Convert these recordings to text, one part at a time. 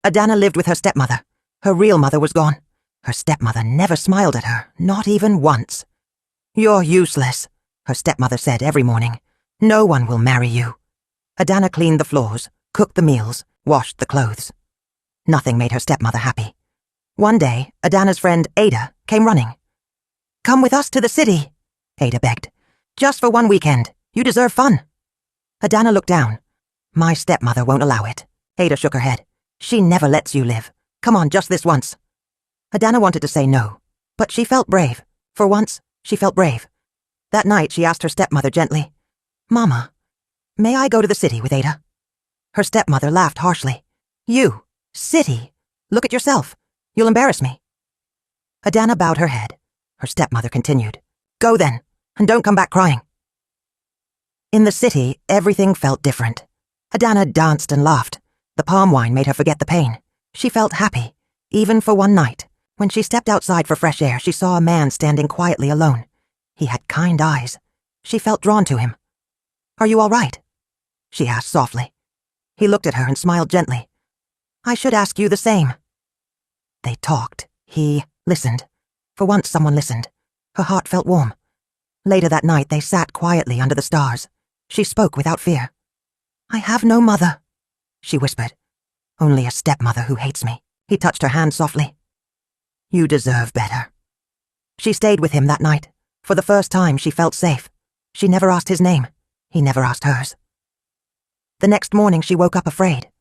Adana lived with her stepmother. Her real mother was gone. Her stepmother never smiled at her, not even once. "You're useless," her stepmother said every morning. "No one will marry you." Adana cleaned the floors, cooked the meals, washed the clothes. Nothing made her stepmother happy. One day, Adana's friend Ada came running. "Come with us to the city," Ada begged. "Just for one weekend. You deserve fun." Adana looked down. "My stepmother won't allow it." Ada shook her head. "She never lets you live. Come on, just this once." Adana wanted to say no, but she felt brave. For once, she felt brave. That night, she asked her stepmother gently, "Mama, may I go to the city with Ada?" Her stepmother laughed harshly. "You? City? Look at yourself. You'll embarrass me." Adana bowed her head. Her stepmother continued, "Go then, and don't come back crying." In the city, everything felt different. Adana danced and laughed. The palm wine made her forget the pain. She felt happy, even for one night. When she stepped outside for fresh air, she saw a man standing quietly alone. He had kind eyes. She felt drawn to him. "Are you all right?" she asked softly. He looked at her and smiled gently. "I should ask you the same." They talked. He listened. For once, someone listened. Her heart felt warm. Later that night, they sat quietly under the stars. She spoke without fear. "I have no mother," she whispered. "Only a stepmother who hates me." He touched her hand softly. "You deserve better." She stayed with him that night. For the first time, she felt safe. She never asked his name. He never asked hers. The next morning, she woke up afraid.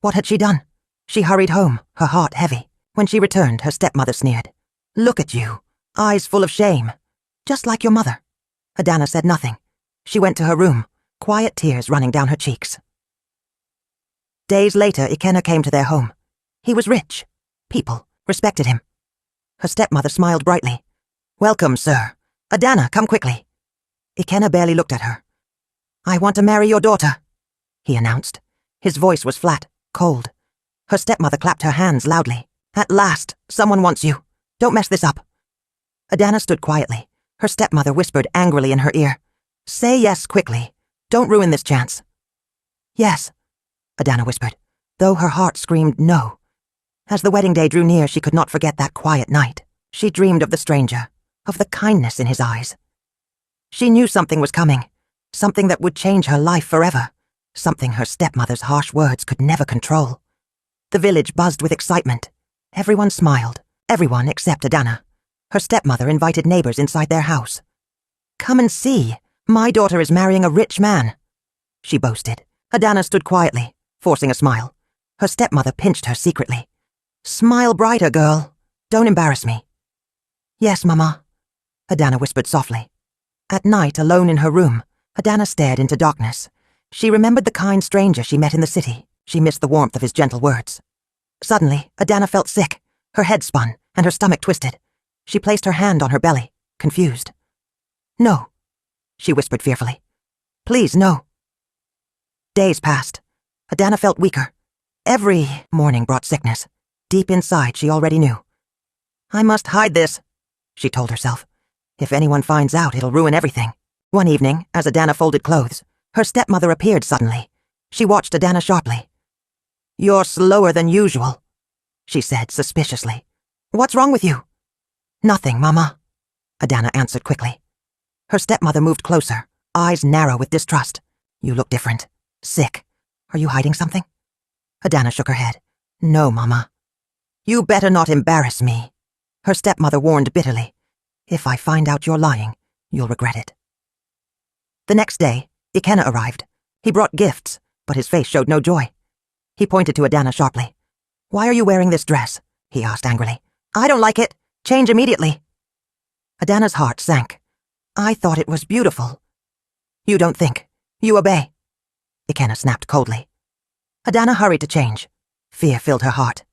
What had she done? She hurried home, her heart heavy. When she returned, her stepmother sneered. "Look at you, eyes full of shame. Just like your mother." Adana said nothing. She went to her room, quiet tears running down her cheeks. Days later, Ikenna came to their home. He was rich. People respected him. Her stepmother smiled brightly. "Welcome, sir. Adana, come quickly." Ikenna barely looked at her. "I want to marry your daughter," he announced. His voice was flat, cold. Her stepmother clapped her hands loudly. "At last, someone wants you. Don't mess this up." Adana stood quietly. Her stepmother whispered angrily in her ear. "Say yes quickly. Don't ruin this chance." "Yes," Adana whispered, though her heart screamed no. As the wedding day drew near, she could not forget that quiet night. She dreamed of the stranger, of the kindness in his eyes. She knew something was coming, something that would change her life forever, something her stepmother's harsh words could never control. The village buzzed with excitement. Everyone smiled, everyone except Adana. Her stepmother invited neighbors inside their house. "Come and see, my daughter is marrying a rich man," she boasted. Adana stood quietly, forcing a smile. Her stepmother pinched her secretly. "Smile brighter, girl. Don't embarrass me." "Yes, Mama," Adana whispered softly. At night, alone in her room, Adana stared into darkness. She remembered the kind stranger she met in the city. She missed the warmth of his gentle words. Suddenly, Adana felt sick. Her head spun, and her stomach twisted. She placed her hand on her belly, confused. "No," she whispered fearfully. "Please, no." Days passed. Adana felt weaker. Every morning brought sickness. Deep inside, she already knew. "I must hide this," she told herself. "If anyone finds out, it'll ruin everything." One evening, as Adana folded clothes, her stepmother appeared suddenly. She watched Adana sharply. "You're slower than usual," she said suspiciously. "What's wrong with you?" "Nothing, Mama," Adana answered quickly. Her stepmother moved closer, eyes narrow with distrust. "You look different. Sick. Are you hiding something?" Adana shook her head. "No, Mama." "You better not embarrass me," her stepmother warned bitterly. "If I find out you're lying, you'll regret it." The next day, Ikenna arrived. He brought gifts, but his face showed no joy. He pointed to Adana sharply. "Why are you wearing this dress?" he asked angrily. "I don't like it. Change immediately." Adana's heart sank. "I thought it was beautiful." "You don't think. You obey," Ikenna snapped coldly. Adana hurried to change. Fear filled her heart.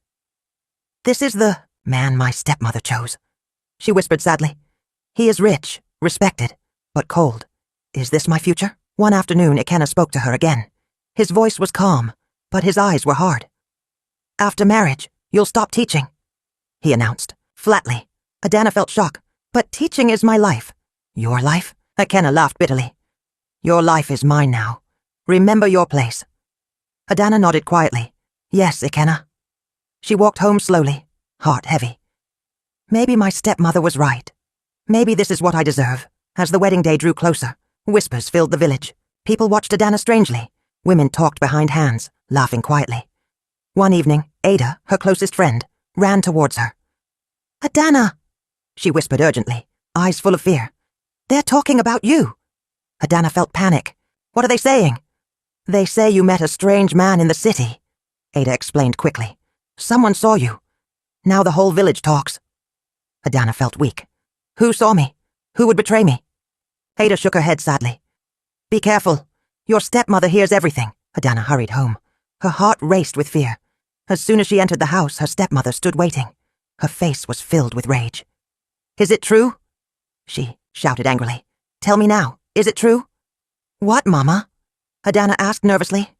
"This is the man my stepmother chose," she whispered sadly. "He is rich, respected, but cold. Is this my future?" One afternoon, Ikenna spoke to her again. His voice was calm, but his eyes were hard. "After marriage, you'll stop teaching," he announced, flatly. Adana felt shock. "But teaching is my life." "Your life?" Ikenna laughed bitterly. "Your life is mine now. Remember your place." Adana nodded quietly. "Yes, Ikenna." She walked home slowly, heart heavy. Maybe my stepmother was right. Maybe this is what I deserve. As the wedding day drew closer, whispers filled the village. People watched Adana strangely. Women talked behind hands, laughing quietly. One evening, Ada, her closest friend, ran towards her. "Adana," she whispered urgently, eyes full of fear. "They're talking about you." Adana felt panic. "What are they saying?" "They say you met a strange man in the city," Ada explained quickly. "Someone saw you. Now the whole village talks." Adana felt weak. "Who saw me? Who would betray me?" Ada shook her head sadly. "Be careful. Your stepmother hears everything." Adana hurried home. Her heart raced with fear. As soon as she entered the house, her stepmother stood waiting. Her face was filled with rage. "Is it true?" she shouted angrily. "Tell me now, is it true?" "What, Mama?" Adana asked nervously.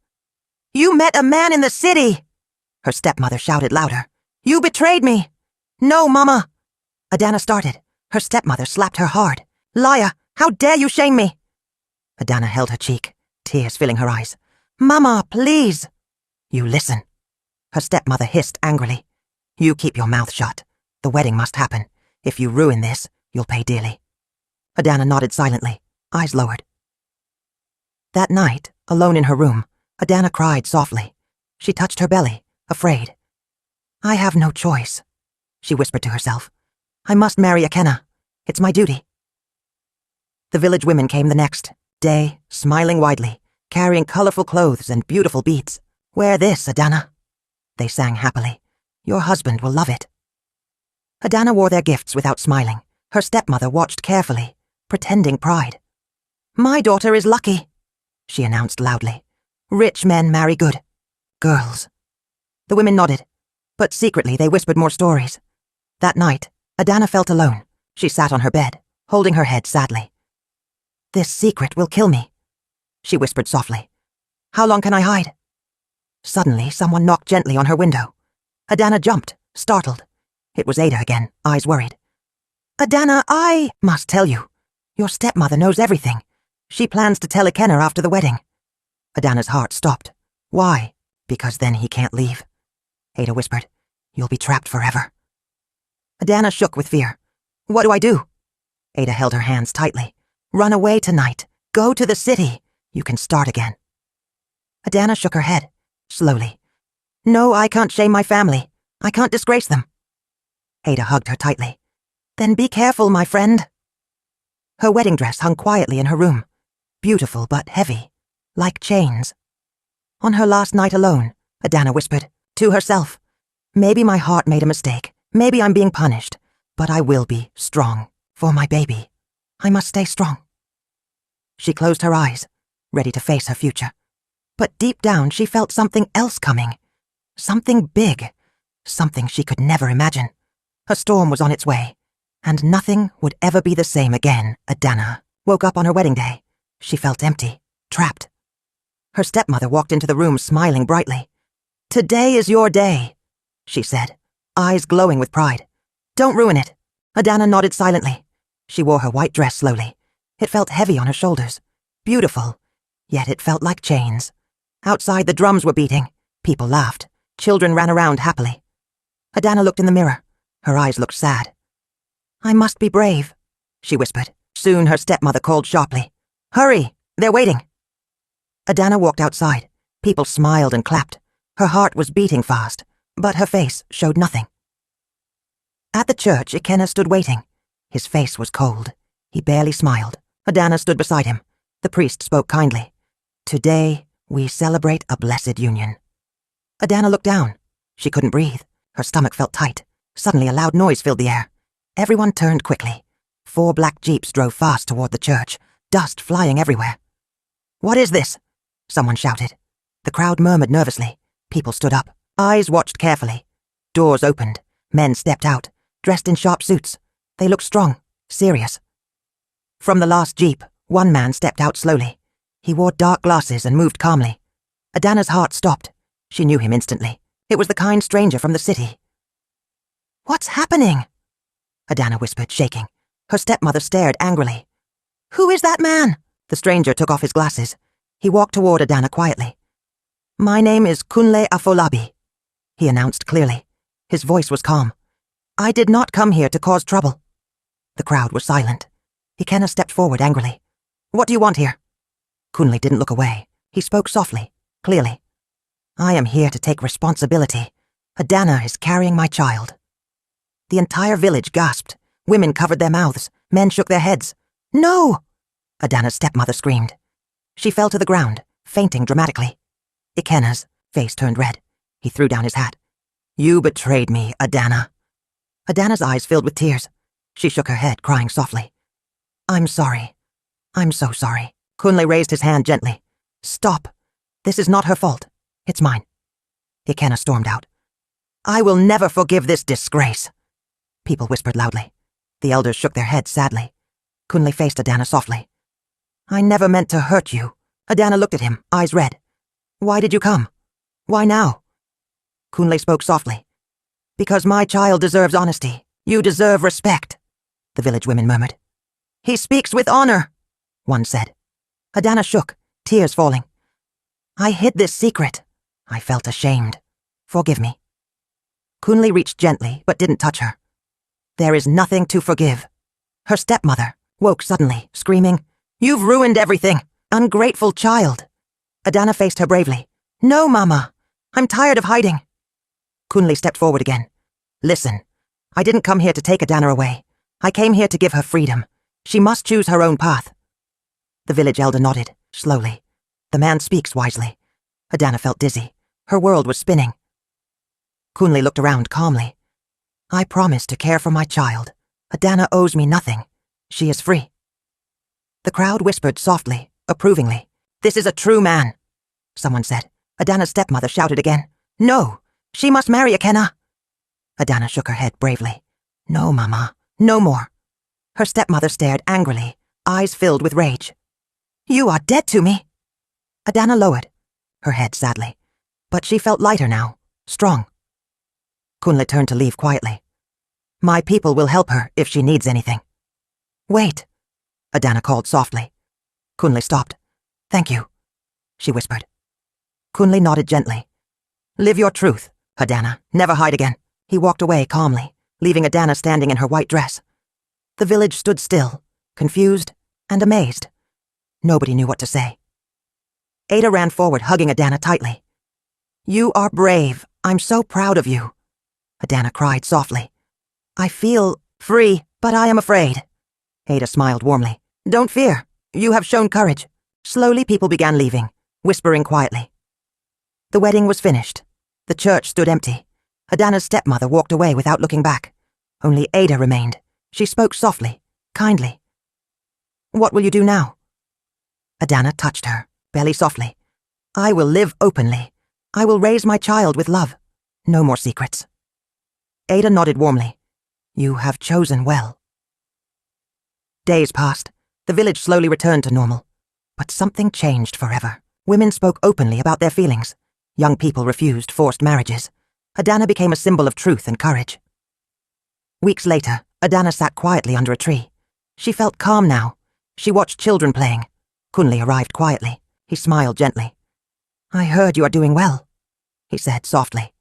"You met a man in the city!" Her stepmother shouted louder. "You betrayed me!" "No, Mama!" Adana started. Her stepmother slapped her hard. "Liar! How dare you shame me!" Adana held her cheek, tears filling her eyes. "Mama, please!" "You listen." Her stepmother hissed angrily. "You keep your mouth shut. The wedding must happen. If you ruin this, you'll pay dearly." Adana nodded silently, eyes lowered. That night, alone in her room, Adana cried softly. She touched her belly, afraid. "I have no choice," she whispered to herself. "I must marry Ikenna. It's my duty." The village women came the next day, smiling widely, carrying colorful clothes and beautiful beads. "Wear this, Adana," they sang happily. "Your husband will love it." Adana wore their gifts without smiling. Her stepmother watched carefully, pretending pride. "My daughter is lucky," she announced loudly. "Rich men marry good girls." The women nodded, but secretly they whispered more stories. That night, Adana felt alone. She sat on her bed, holding her head sadly. "This secret will kill me," she whispered softly. "How long can I hide?" Suddenly, someone knocked gently on her window. Adana jumped, startled. It was Ada again, eyes worried. "Adana, I must tell you. Your stepmother knows everything. She plans to tell Ikenna after the wedding." Adana's heart stopped. "Why?" "Because then he can't leave," Ada whispered. "You'll be trapped forever." Adana shook with fear. "What do I do?" Ada held her hands tightly. "Run away tonight. Go to the city. You can start again." Adana shook her head, slowly. "No, I can't shame my family. I can't disgrace them." Ada hugged her tightly. "Then be careful, my friend." Her wedding dress hung quietly in her room, beautiful but heavy, like chains. On her last night alone, Adana whispered, to herself, "Maybe my heart made a mistake. Maybe I'm being punished. But I will be strong. For my baby. I must stay strong." She closed her eyes, ready to face her future. But deep down she felt something else coming. Something big. Something she could never imagine. A storm was on its way, and nothing would ever be the same again. Adana woke up on her wedding day. She felt empty, trapped. Her stepmother walked into the room smiling brightly. "Today is your day," she said, eyes glowing with pride. "Don't ruin it." Adana nodded silently. She wore her white dress slowly. It felt heavy on her shoulders. Beautiful, yet it felt like chains. Outside the drums were beating. People laughed. Children ran around happily. Adana looked in the mirror. Her eyes looked sad. "I must be brave," she whispered. Soon her stepmother called sharply. "Hurry! They're waiting." Adana walked outside. People smiled and clapped. Her heart was beating fast, but her face showed nothing. At the church, Ikenna stood waiting. His face was cold. He barely smiled. Adana stood beside him. The priest spoke kindly. "Today, we celebrate a blessed union." Adana looked down. She couldn't breathe. Her stomach felt tight. Suddenly, a loud noise filled the air. Everyone turned quickly. 4 black jeeps drove fast toward the church, dust flying everywhere. "What is this?" someone shouted. The crowd murmured nervously. People stood up. Eyes watched carefully. Doors opened. Men stepped out, dressed in sharp suits. They looked strong, serious. From the last jeep, one man stepped out slowly. He wore dark glasses and moved calmly. Adana's heart stopped. She knew him instantly. It was the kind stranger from the city. "What's happening?" Adana whispered, shaking. Her stepmother stared angrily. "Who is that man?" The stranger took off his glasses. He walked toward Adana quietly. "My name is Kunle Afolabi," he announced clearly. His voice was calm. I did not come here to cause trouble. The crowd was silent. Ikenna stepped forward angrily. What do you want here? Kunle didn't look away. He spoke softly, clearly. I am here to take responsibility. Adana is carrying my child. The entire village gasped. Women covered their mouths. Men shook their heads. No! Adana's stepmother screamed. She fell to the ground, fainting dramatically. Ikenna's face turned red. He threw down his hat. You betrayed me, Adana. Adana's eyes filled with tears. She shook her head, crying softly. I'm sorry. I'm so sorry. Kunle raised his hand gently. Stop. This is not her fault. It's mine. Ikenna stormed out. I will never forgive this disgrace. People whispered loudly. The elders shook their heads sadly. Kunle faced Adana softly. I never meant to hurt you. Adana looked at him, eyes red. Why did you come? Why now? Kunle spoke softly. Because my child deserves honesty. You deserve respect, the village women murmured. He speaks with honor, one said. Adana shook, tears falling. I hid this secret. I felt ashamed. Forgive me. Kunle reached gently, but didn't touch her. There is nothing to forgive. Her stepmother woke suddenly, screaming, You've ruined everything! Ungrateful child! Adana faced her bravely. No, Mama. I'm tired of hiding. Kunle stepped forward again. Listen, I didn't come here to take Adana away. I came here to give her freedom. She must choose her own path. The village elder nodded, slowly. The man speaks wisely. Adana felt dizzy. Her world was spinning. Kunle looked around calmly. I promise to care for my child. Adana owes me nothing. She is free. The crowd whispered softly, approvingly. This is a true man, someone said. Adana's stepmother shouted again. No, she must marry Ikenna. Adana shook her head bravely. No, Mama, no more. Her stepmother stared angrily, eyes filled with rage. You are dead to me. Adana lowered her head sadly, but she felt lighter now, strong. Kunle turned to leave quietly. My people will help her if she needs anything. Wait, Adana called softly. Kunle stopped. Thank you, she whispered. Kunle nodded gently. Live your truth, Adana. Never hide again. He walked away calmly, leaving Adana standing in her white dress. The village stood still, confused and amazed. Nobody knew what to say. Ada ran forward, hugging Adana tightly. You are brave. I'm so proud of you. Adana cried softly. I feel free, but I am afraid. Ada smiled warmly. Don't fear. You have shown courage. Slowly people began leaving, whispering quietly. The wedding was finished. The church stood empty. Adana's stepmother walked away without looking back. Only Ada remained. She spoke softly, kindly. What will you do now? Adana touched her, belly softly. I will live openly. I will raise my child with love. No more secrets. Ada nodded warmly. You have chosen well. Days passed. The village slowly returned to normal. But something changed forever. Women spoke openly about their feelings. Young people refused forced marriages. Adana became a symbol of truth and courage. Weeks later, Adana sat quietly under a tree. She felt calm now. She watched children playing. Kunle arrived quietly. He smiled gently. I heard you are doing well, he said softly.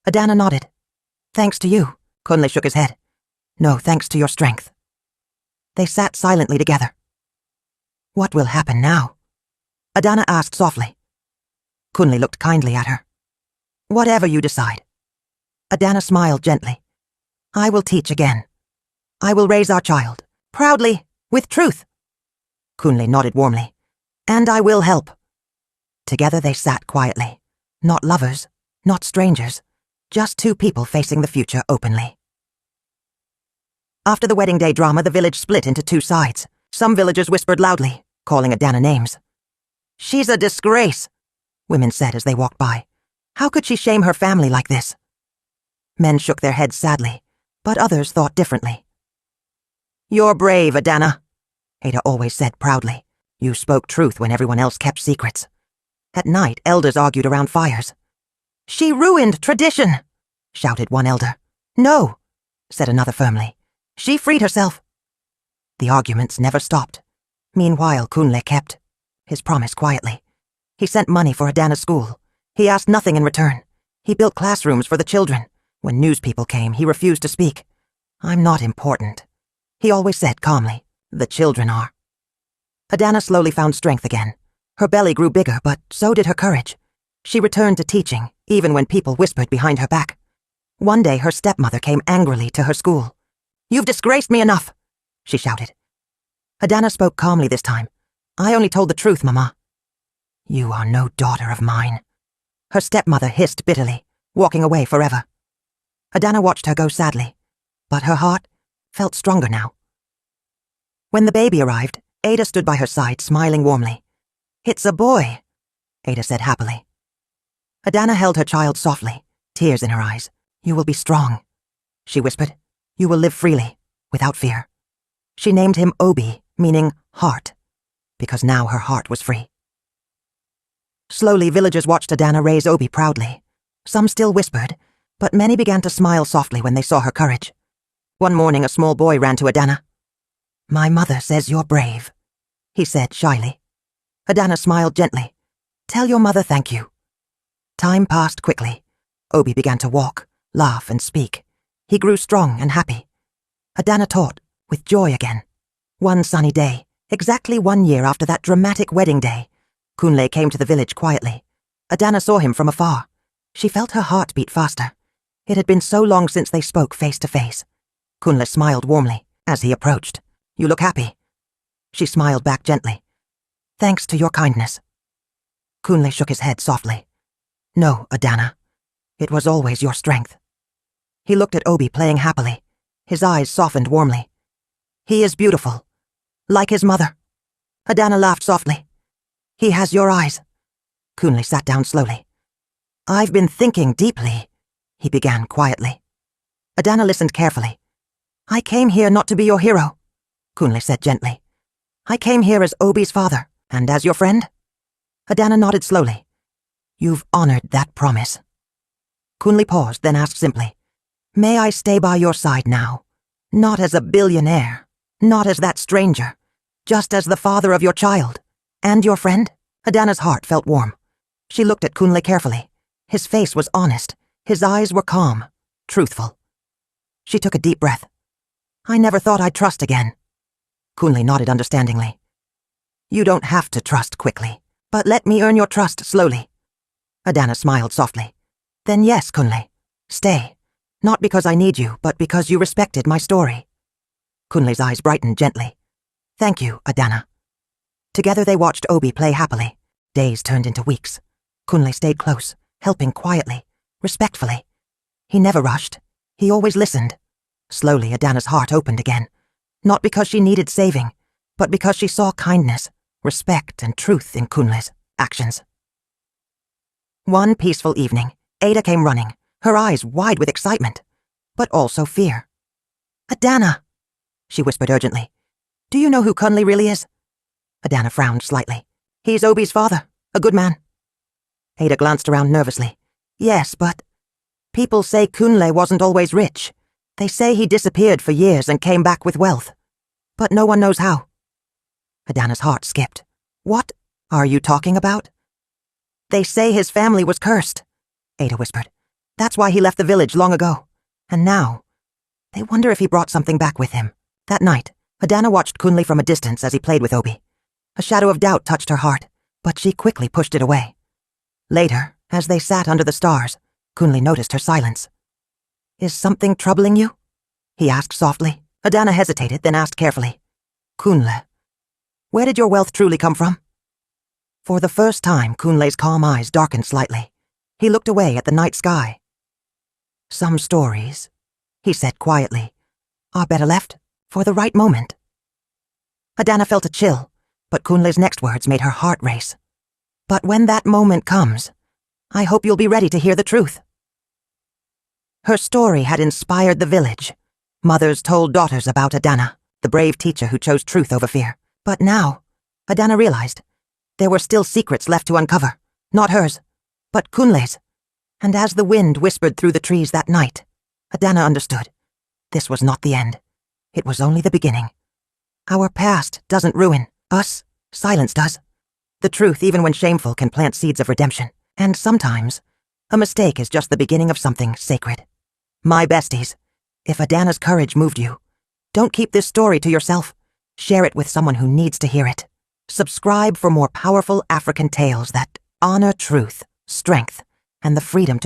Adana nodded. Thanks to you. Kunle shook his head. No, thanks to your strength. They sat silently together. What will happen now? Adana asked softly. Kunle looked kindly at her. Whatever you decide. Adana smiled gently. I will teach again. I will raise our child, proudly, with truth. Kunle nodded warmly. And I will help. Together they sat quietly. Not lovers, not strangers, just two people facing the future openly. After the wedding day drama, the village split into two sides. Some villagers whispered loudly, calling Adana names. She's a disgrace, women said as they walked by. How could she shame her family like this? Men shook their heads sadly, but others thought differently. You're brave, Adana, Ada always said proudly. You spoke truth when everyone else kept secrets. At night, elders argued around fires. She ruined tradition, shouted one elder. No, said another firmly. She freed herself. The arguments never stopped. Meanwhile, Kunle kept his promise quietly. He sent money for Adana's school. He asked nothing in return. He built classrooms for the children. When news people came, he refused to speak. I'm not important. He always said calmly, the children are. Adana slowly found strength again. Her belly grew bigger, but so did her courage. She returned to teaching, even when people whispered behind her back. One day, her stepmother came angrily to her school. "You've disgraced me enough," she shouted. Adana spoke calmly this time. "I only told the truth, Mama." "You are no daughter of mine." Her stepmother hissed bitterly, walking away forever. Adana watched her go sadly, but her heart felt stronger now. When the baby arrived, Ada stood by her side, smiling warmly. "It's a boy," Ada said happily. Adana held her child softly, tears in her eyes. "You will be strong," she whispered. "You will live freely, without fear." She named him Obi, meaning heart, because now her heart was free. Slowly, villagers watched Adana raise Obi proudly. Some still whispered, but many began to smile softly when they saw her courage. One morning, a small boy ran to Adana. "My mother says you're brave," he said shyly. Adana smiled gently. "Tell your mother thank you." Time passed quickly. Obi began to walk, laugh, and speak. He grew strong and happy. Adana taught, with joy again. One sunny day, exactly 1 year after that dramatic wedding day, Kunle came to the village quietly. Adana saw him from afar. She felt her heart beat faster. It had been so long since they spoke face to face. Kunle smiled warmly as he approached. "You look happy." She smiled back gently. "Thanks to your kindness." Kunle shook his head softly. "No, Adana. It was always your strength." He looked at Obi playing happily. His eyes softened warmly. "He is beautiful, like his mother." Adana laughed softly. "He has your eyes." Kunle sat down slowly. "I've been thinking deeply," he began quietly. Adana listened carefully. "I came here not to be your hero," Kunle said gently. "I came here as Obi's father, and as your friend." Adana nodded slowly. "You've honored that promise." Kunle paused, then asked simply, "May I stay by your side now? Not as a billionaire, not as that stranger, just as the father of your child, and your friend?" Adana's heart felt warm. She looked at Kunle carefully. His face was honest. His eyes were calm, truthful. She took a deep breath. "I never thought I'd trust again." Kunle nodded understandingly. "You don't have to trust quickly, but let me earn your trust slowly." Adana smiled softly. "Then yes, Kunle. Stay. Not because I need you, but because you respected my story." Kunle's eyes brightened gently. "Thank you, Adana." Together they watched Obi play happily. Days turned into weeks. Kunle stayed close, helping quietly, respectfully. He never rushed. He always listened. Slowly, Adana's heart opened again. Not because she needed saving, but because she saw kindness, respect, and truth in Kunle's actions. One peaceful evening, Ada came running, her eyes wide with excitement, but also fear. "Adana," she whispered urgently. "Do you know who Kunle really is?" Adana frowned slightly. "He's Obi's father, a good man." Ada glanced around nervously. "Yes, but people say Kunle wasn't always rich. They say he disappeared for years and came back with wealth. But no one knows how." Adana's heart skipped. "What are you talking about?" "They say his family was cursed," Ada whispered. "That's why he left the village long ago. And now, they wonder if he brought something back with him." That night, Adana watched Kunle from a distance as he played with Obi. A shadow of doubt touched her heart, but she quickly pushed it away. Later, as they sat under the stars, Kunle noticed her silence. "Is something troubling you?" he asked softly. Adana hesitated, then asked carefully, "Kunle, where did your wealth truly come from?" For the first time, Kunle's calm eyes darkened slightly. He looked away at the night sky. "Some stories," he said quietly, "are better left for the right moment." Adana felt a chill, but Kunle's next words made her heart race. "But when that moment comes, I hope you'll be ready to hear the truth." Her story had inspired the village. Mothers told daughters about Adana, the brave teacher who chose truth over fear. But now, Adana realized, there were still secrets left to uncover. Not hers, but Kunle's. And as the wind whispered through the trees that night, Adana understood. This was not the end. It was only the beginning. Our past doesn't ruin us, silence does. The truth, even when shameful, can plant seeds of redemption. And sometimes, a mistake is just the beginning of something sacred. My besties, if Adana's courage moved you, don't keep this story to yourself. Share it with someone who needs to hear it. Subscribe for more powerful African tales that honor truth, strength, and the freedom to